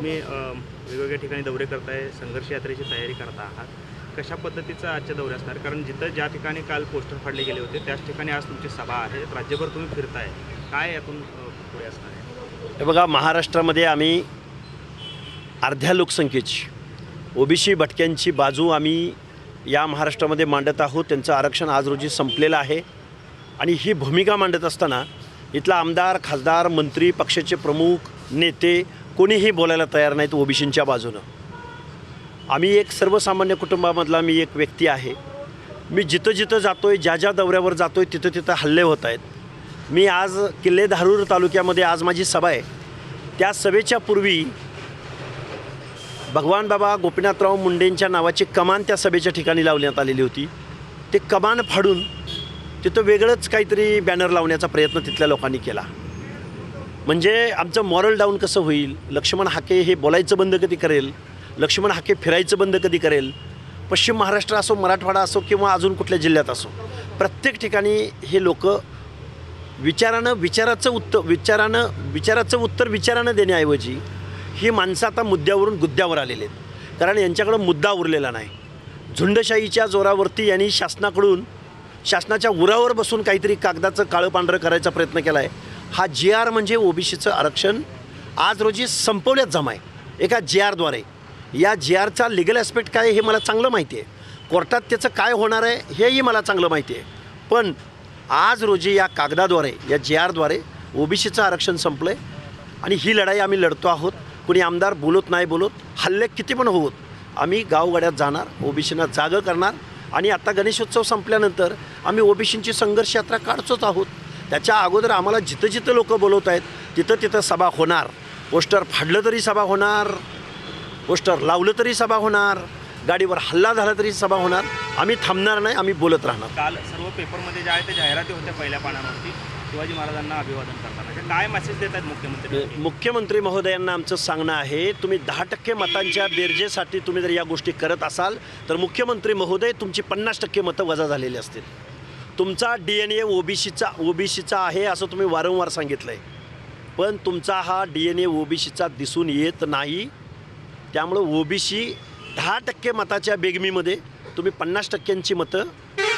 तुम्ही वेगवेगळ्या ठिकाणी दौरे करताय, संघर्ष यात्रेची तयारी करता आहात. कशा पद्धतीचा आजच्या दौरे असणार? कारण ज्या ठिकाणी काल पोस्टर फाडले गेले होते त्याच ठिकाणी आज तुमची सभा आहे. राज्यभर तुम्ही फिरताय, काय यातून पुढे असणार आहे? हे बघा, महाराष्ट्रामध्ये आम्ही अर्ध्या लोकसंख्येची ओबीसी भटक्यांची बाजू आम्ही या महाराष्ट्रामध्ये मांडत आहोत. त्यांचं आरक्षण आज रोजी संपलेलं आहे आणि ही भूमिका मांडत असताना इथला आमदार, खासदार, मंत्री, पक्षाचे प्रमुख, नेते कोणीही बोलायला तयार नाहीत ओबीसींच्या बाजूनं. आम्ही एक सर्वसामान्य कुटुंबामधला मी एक व्यक्ती आहे. मी जिथं जिथं जातो आहे, ज्या ज्या दौऱ्यावर जातो आहे, तिथं तिथं हल्ले होत आहेत. मी आज किल्ले धारूर तालुक्यामध्ये आज माझी सभा आहे. त्या सभेच्या पूर्वी भगवान बाबा गोपीनाथराव मुंडेंच्या नावाची कमान त्या सभेच्या ठिकाणी लावण्यात आलेली होती. ते कमान फाडून तिथं वेगळंच काहीतरी बॅनर लावण्याचा प्रयत्न तिथल्या लोकांनी केला. म्हणजे आमचं मॉरल डाऊन कसं होईल? लक्ष्मण हाके हे बोलायचं बंद कधी करेल? लक्ष्मण हाके फिरायचं बंद कधी करेल? पश्चिम महाराष्ट्र असो, मराठवाडा असो किंवा अजून कुठल्या जिल्ह्यात असो, प्रत्येक ठिकाणी हे लोक विचाराचं उत्तर विचारानं देण्याऐवजी ही माणसं आता मुद्द्यावरून गुद्द्यावर आलेले आहेत. कारण यांच्याकडं मुद्दा उरलेला नाही. झुंडशाहीच्या जोरावरती यांनी शासनाच्या उरावर बसून काहीतरी कागदाचं काळं पांढरं करायचा प्रयत्न केला आहे. हा GR म्हणजे ओबीसीचं आरक्षण आज रोजी संपवण्यात जमा आहे एका GRद्वारे. या GRचा लिगल ॲस्पेक्ट काय हे मला चांगलं माहिती आहे. कोर्टात त्याचं काय होणार आहे हेही मला चांगलं माहिती आहे. पण आज रोजी या कागदाद्वारे, या GRद्वारे ओबीसीचं आरक्षण संपलं आहे आणि ही लढाई आम्ही लढतो आहोत. कुणी आमदार बोलत नाही बोलत, हल्ले किती पण होत, आम्ही गावगाड्यात जाणार, ओबीसींना जागं करणार. आणि आता गणेशोत्सव संपल्यानंतर आम्ही ओबीसींची संघर्ष यात्रा काढतोच आहोत. त्याच्या अगोदर आम्हाला जिथं जिथं लोक बोलवत आहेत तिथं तिथं सभा होणार. पोस्टर फाडलं तरी सभा होणार, पोस्टर लावलं तरी सभा होणार, गाडीवर हल्ला झाला तरी सभा होणार. आम्ही थांबणार नाही, आम्ही बोलत राहणार. काल सर्व पेपरमध्ये ज्या आहे त्या जाहिराती होत्या पहिल्या पानावरती शिवाजी महाराजांना अभिवादन करताना. काय मेसेज देत आहेत मुख्यमंत्री महोदयांना आमचं सांगणं आहे, तुम्ही 10% मतांच्या बेरजेसाठी तुम्ही जर या गोष्टी करत असाल तर मुख्यमंत्री महोदय तुमची 50% मतं वजा झालेली असतील. तुमचा DNA ओबीसीचा आहे असं तुम्ही वारंवार सांगितलं आहे, पण तुमचा हा DNA ओबीसीचा दिसून येत नाही. त्यामुळं ओबीसी 10% मताच्या बेगमीमध्ये तुम्ही 50%ची मतं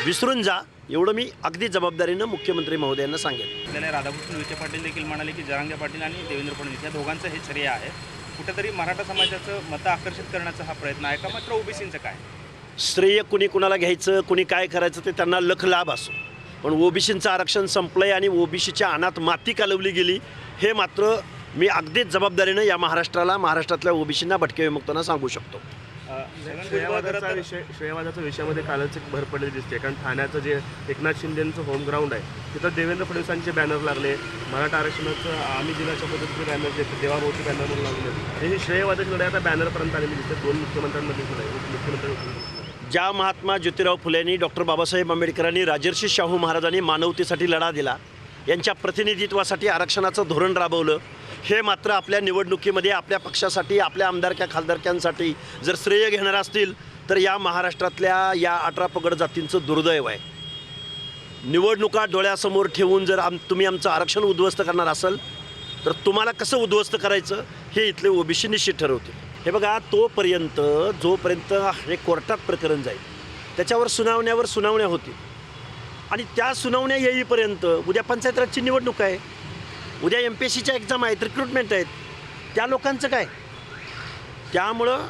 विसरून जा, एवढं मी अगदी जबाबदारीनं मुख्यमंत्री महोदयांना सांगेन. आपल्याला राधाकृष्ण विखे पाटील देखील म्हणाले की जरांगे पाटील आणि देवेंद्र फडणवीस या दोघांचं हे श्रेय आहे. कुठेतरी मराठा समाजाचं मतं आकर्षित करण्याचा हा प्रयत्न आहे का, मात्र ओबीसींचं काय श्रेय कुणी कुणाला घ्यायचं, कुणी काय करायचं ते त्यांना लख लाभ असो, पण ओबीसींचं आरक्षण संपलं आहे आणि ओबीसीच्या अनात माती कालवली गेली हे मात्र मी अगदीच जबाबदारीनं या महाराष्ट्रातल्या ओबीसींना भटके विमुक्तांना सांगू शकतो. श्रेयवादाच्या विषयामध्ये कालच एक भर पडलेली दिसते. कारण ठाण्याचं जे एकनाथ शिंदेचं होम ग्राउंड आहे तिथं देवेंद्र फडणवीसांचे बॅनर लागले. मराठा आरक्षणाचं आम्ही दिनाच्या पद्धतीचे बॅनर जे देवाभाऊचे बॅनर म्हणून लागले. ही श्रेयवादाची लढाई आता बॅनरपर्यंत आलेली दिसते. दोन मुख्यमंत्र्यांमध्ये मुख्यमंत्री ज्या महात्मा ज्योतिराव फुलेंनी, डॉक्टर बाबासाहेब आंबेडकरांनी, राजर्षी शाहू महाराजांनी मानवतेसाठी लढा दिला, यांच्या प्रतिनिधित्वासाठी आरक्षणाचं धोरण राबवलं, हे मात्र आपल्या निवडणुकीमध्ये आपल्या पक्षासाठी, आपल्या आमदारक्या खासदारक्यांसाठी जर श्रेय घेणार असतील तर या महाराष्ट्रातल्या या 18 पगड जातींचं दुर्दैव आहे. निवडणुका डोळ्यासमोर ठेवून जर तुम्ही आमचं आरक्षण उद्ध्वस्त करणार असाल तर तुम्हाला कसं उद्ध्वस्त करायचं हे इथले ओबीसी निश्चित ठरवतील. हे बघा, जोपर्यंत हे कोर्टात प्रकरण जाईल त्याच्यावर सुनावण्या होतील आणि त्या सुनावण्या येईपर्यंत उद्या पंचायत राजची निवडणूक आहे, उद्या MPSCच्या एक्झाम आहेत, रिक्रुटमेंट आहेत, त्या लोकांचं काय? त्यामुळं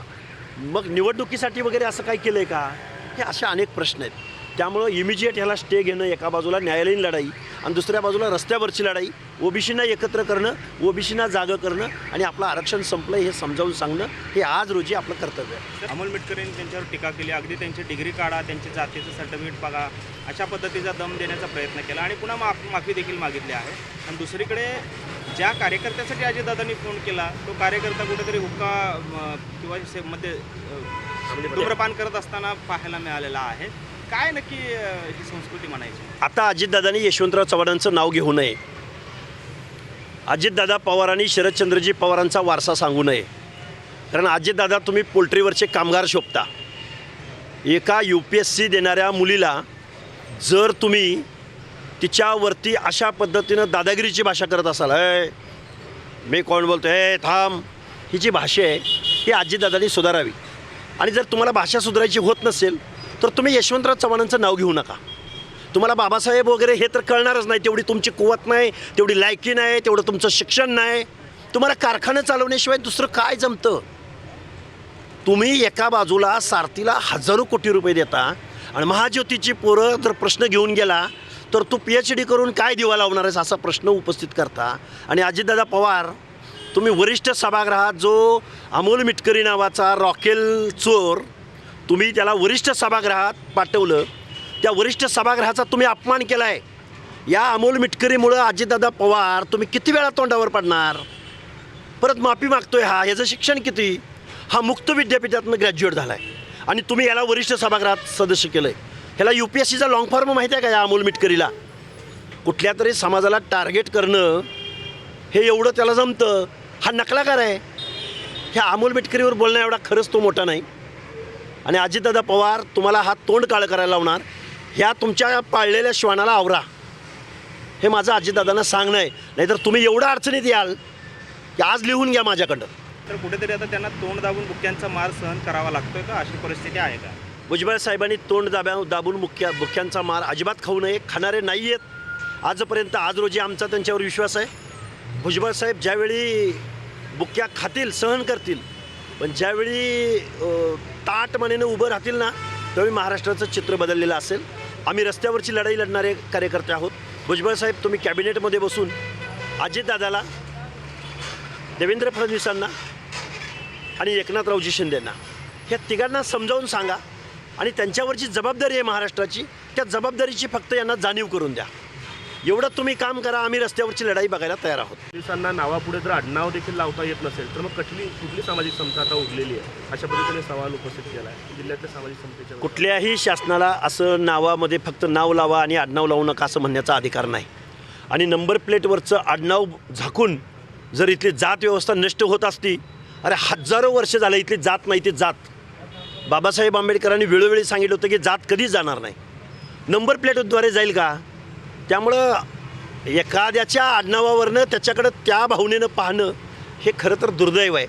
मग निवडणुकीसाठी वगैरे असं काय केलं आहे का, हे असे अनेक प्रश्न आहेत. त्यामुळं इमिजिएट ह्याला स्टे घेणं, एका बाजूला न्यायालयीन लढाई आणि दुसऱ्या बाजूला रस्त्यावरची लढाई, ओबीसींना एकत्र करणं, ओबीसींना जागं करणं आणि आपलं आरक्षण संपलं हे समजावून सांगणं हे आज रोजी आपलं कर्तव्य आहे. अमोल मिटकर यांनी त्यांच्यावर टीका केली, अगदी त्यांची डिग्री काढा, त्यांची जातीचं सर्टिफिकेट बघा, अशा पद्धतीचा दम देण्याचा प्रयत्न केला आणि पुन्हा माफी देखील मागितली आहे. आणि दुसरीकडे ज्या कार्यकर्त्यासाठी अजितदादांनी फोन केला तो कार्यकर्ता कुठेतरी हुक्का किंवा मध्ये धूम्रपान करत असताना पाहायला मिळालेला आहे. काय नक्की ही संस्कृती म्हणायची? आता अजितदादांनी यशवंतराव चव्हाणांचं नाव घेऊ नये, अजितदादा पवारांनी शरदचंद्रजी पवारांचा वारसा सांगू नये. कारण अजितदादा तुम्ही पोल्ट्रीवरचे कामगार शोभता. एका UPSC देणाऱ्या मुलीला जर तुम्ही तिच्यावरती अशा पद्धतीनं दादागिरीची भाषा करत असाल, मी कोण बोलतो, थांब, ही जी भाषा आहे ही अजितदादांनी सुधारावी. आणि जर तुम्हाला भाषा सुधारायची होत नसेल तर तुम्ही यशवंतराव चव्हाणांचं नाव घेऊ नका. तुम्हाला बाबासाहेब वगैरे हे तर कळणारच नाही, तेवढी तुमची कुवत नाही, तेवढी लायकी नाही, तेवढं तुमचं शिक्षण नाही. तुम्हाला कारखानं चालवण्याशिवाय दुसरं काय जमतं? तुम्ही एका बाजूला सारथीला हजारो कोटी रुपये देता आणि महाज्योतीची पोरं जर प्रश्न घेऊन गेला तर तू PhD करून काय दिवा लावणार आहेस असा प्रश्न उपस्थित करता. आणि अजितदादा पवार, तुम्ही वरिष्ठ सभागृहात जो अमोल मिटकरी नावाचा रॉकेल चोर, तुम्ही त्याला वरिष्ठ सभागृहात पाठवलं, त्या वरिष्ठ सभागृहाचा तुम्ही अपमान केला आहे. या अमोल मिटकरीमुळं अजितदादा पवार तुम्ही किती वेळा तोंडावर पडणार? परत माफी मागतोय हा, याचं शिक्षण किती? हा मुक्त विद्यापीठातनं ग्रॅज्युएट झाला आहे आणि तुम्ही याला वरिष्ठ सभागृहात सदस्य केलं आहे. ह्याला UPSCचा लॉंग फॉर्म माहिती आहे का या अमोल मिटकरीला? कुठल्या तरी समाजाला टार्गेट करणं हे एवढं त्याला जमतं. हा नकलाकार आहे. ह्या अमोल मिटकरीवर बोलणं एवढा खरंच तो मोठा नाही. आणि अजितदादा पवार तुम्हाला हा तोंड काळं करायला लावणार, ह्या तुमच्या पाळलेल्या श्वानाला आवरा, हे माझं अजितदादांना सांगणं आहे. नाहीतर तुम्ही एवढं अडचणीत याल की आज लिहून घ्या माझ्याकडं. तर कुठेतरी आता त्यांना तोंड दाबून बुक्क्यांचा मार सहन करावा लागतोय का, अशी परिस्थिती आहे का? भुजबळ साहेबांनी तोंड दाबून बुक्क्यांचा मार अजिबात खाऊ नये. खाणारे नाही आहेत आजपर्यंत. आज रोजी आमचा त्यांच्यावर विश्वास आहे. भुजबळ साहेब ज्यावेळी बुक्क्या खातील, सहन करतील, पण ज्यावेळी ताटमानेनं उभं राहतील ना, त्यावेळी महाराष्ट्राचं चित्र बदललेलं असेल. आम्ही रस्त्यावरची लढाई लढणारे कार्यकर्ते आहोत. भुजबळ साहेब, तुम्ही कॅबिनेटमध्ये बसून अजितदादाला, देवेंद्र फडणवीसांना आणि एकनाथरावजी शिंदेंना, ह्या तिघांना समजावून सांगा आणि त्यांच्यावरची जबाबदारी आहे महाराष्ट्राची, त्या जबाबदारीची फक्त यांना जाणीव करून द्या. एवढं तुम्ही काम करा. आम्ही रस्त्यावरची लढाई बघायला तयार आहोत. पोलिसांना नावापुढे जर आडनाव देखील लावता येत नसेल तर मग कुठली सामाजिक समता आता उरलेली आहे, अशा पद्धतीने सवाल उपस्थित केला आहे जिल्ह्यातल्या सामाजिक समतेच्या. कुठल्याही शासनाला असं नावामध्ये फक्त नाव लावा आणि आडनाव लावू नका असं म्हणण्याचा अधिकार नाही. आणि नंबर प्लेटवरचं आडनाव झाकून जर इथली जात व्यवस्था नष्ट होत असती, अरे हजारो वर्ष झालं इथली जात नाही, ती जात. बाबासाहेब आंबेडकरांनी वेळोवेळी सांगितलं होतं की जात कधीच जाणार नाही, नंबर प्लेटद्वारे जाईल का? त्यामुळं एखाद्याच्या आडनावावरनं त्याच्याकडं त्या भावनेनं पाहणं हे खरं तर दुर्दैव आहे.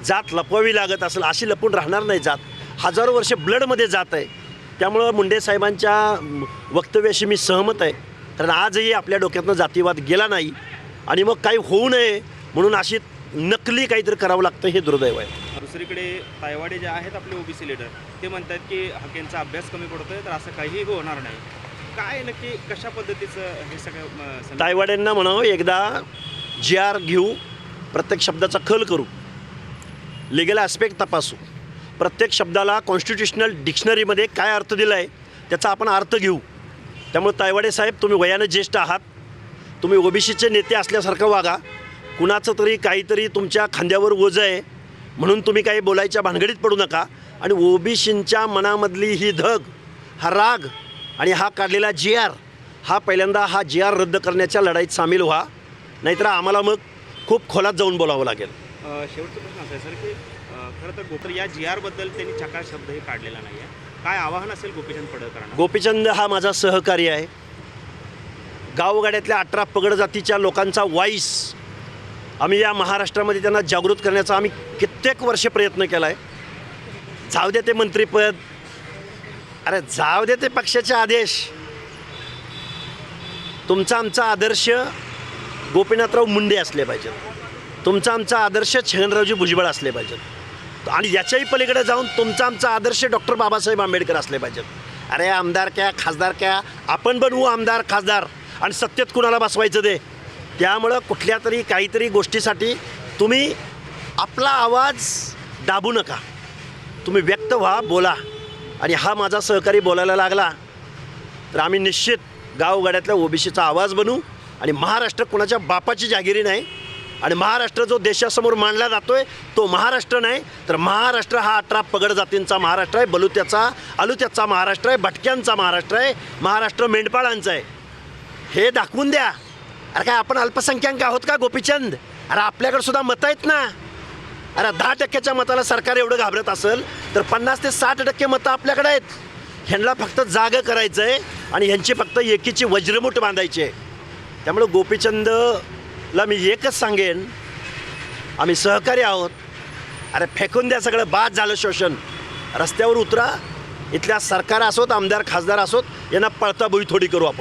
जात लपवावी लागत असेल, अशी लपून राहणार नाही जात. हजारो वर्ष ब्लडमध्ये जात आहे. त्यामुळं मुंडे साहेबांच्या वक्तव्याशी मी सहमत आहे. कारण आजही आपल्या डोक्यातनं जातीवाद गेला नाही आणि मग काही होऊ नये म्हणून अशी नकली काहीतरी करावं लागतं, हे दुर्दैव आहे. दुसरीकडे तायवाडे जे आहेत आपले OBC लीडर, ते म्हणतात की हाकेंचा अभ्यास कमी पडतोय, तर असं काहीही होणार नाही. काय नक्की कशा पद्धतीचं हे सगळं? तायवाड्यांना म्हणावं, एकदा GR घेऊ, प्रत्येक शब्दाचा खल करू, लिगल ॲस्पेक्ट तपासू, प्रत्येक शब्दाला कॉन्स्टिट्युशनल डिक्शनरीमध्ये काय अर्थ दिला आहे त्याचा आपण अर्थ घेऊ. त्यामुळे तायवाडे साहेब, तुम्ही वयानं ज्येष्ठ आहात, तुम्ही OBCचे नेते असल्यासारखं वागा. कुणाचं तरी काहीतरी तुमच्या खांद्यावर ओझं आहे म्हणून तुम्ही काही बोलायच्या भानगडीत पडू नका. आणि OBCच्या मनामधली ही धग, हा राग आणि हा काढलेला GR, हा पहिल्यांदा हा GR रद्द करण्याच्या लढाईत सामील व्हा, नाहीतर आम्हाला मग खूप खोलात जाऊन बोलावं लागेल. शेवटचा प्रश्न असा आहे सर की खरं तर गोपर या GR बद्दल त्यांनी चकार शब्दही काढलेला नाही आहे. काय आवाहन असेल गोपीचंद पडळकरांना? गोपीचंद हा माझा सहकारी आहे. गावगाड्यातल्या 18 पगड जातीच्या लोकांचा वॉईस आम्ही या महाराष्ट्रामध्ये त्यांना जागृत करण्याचा आम्ही कित्येक वर्ष प्रयत्न केला आहे. जाऊ दे ते मंत्रिपद, अरे जाऊ दे ते पक्षाचे आदेश. तुमचा आमचा आदर्श गोपीनाथराव मुंडे असले पाहिजेत, तुमचा आमचा आदर्श छगनरावजी भुजबळ असले पाहिजेत आणि याच्याही पलीकडे जाऊन तुमचा आमचा आदर्श डॉक्टर बाबासाहेब आंबेडकर असले पाहिजेत. अरे आमदार क्या खासदार क्या, आपण बनवू आमदार खासदार आणि सत्तेत कुणाला बसवायचं ते. त्यामुळं कुठल्या तरी काहीतरी गोष्टीसाठी तुम्ही आपला आवाज दाबू नका, तुम्ही व्यक्त व्हा, बोला. आणि हा माझा सहकारी बोलायला लागला तर आम्ही निश्चित गावगाड्यातल्या OBCचा आवाज बनू. आणि महाराष्ट्र कुणाच्या बापाची जागिरी नाही आणि महाराष्ट्र जो देशासमोर मांडला जातोय तो महाराष्ट्र नाही, तर महाराष्ट्र हा 18 पगड जातींचा महाराष्ट्र आहे, बलुत्याचा अलुत्याचा महाराष्ट्र आहे, भटक्यांचा महाराष्ट्र आहे, महाराष्ट्र मेंढपाळांचा आहे. हे दाखवून द्या. अरे काय आपण अल्पसंख्याक आहोत का गोपीचंद? अरे आपल्याकडे सुद्धा मतं आहेत ना. अरे 10% मताला सरकार एवढं घाबरत असेल तर 50 ते 60% मतं आपल्याकडे आहेत. ह्यांना फक्त जागं करायचं आहे आणि ह्यांची फक्त एकीची वज्रमुठ बांधायची आहे. त्यामुळं गोपीचंदला मी एकच सांगेन, आम्ही सहकारी आहोत, अरे फेकून द्या सगळं, बाद झालं शोषण. रस्त्यावर उतरा, इथल्या सरकार असोत, आमदार खासदार असोत, यांना पळता बुई थोडी करू आपण.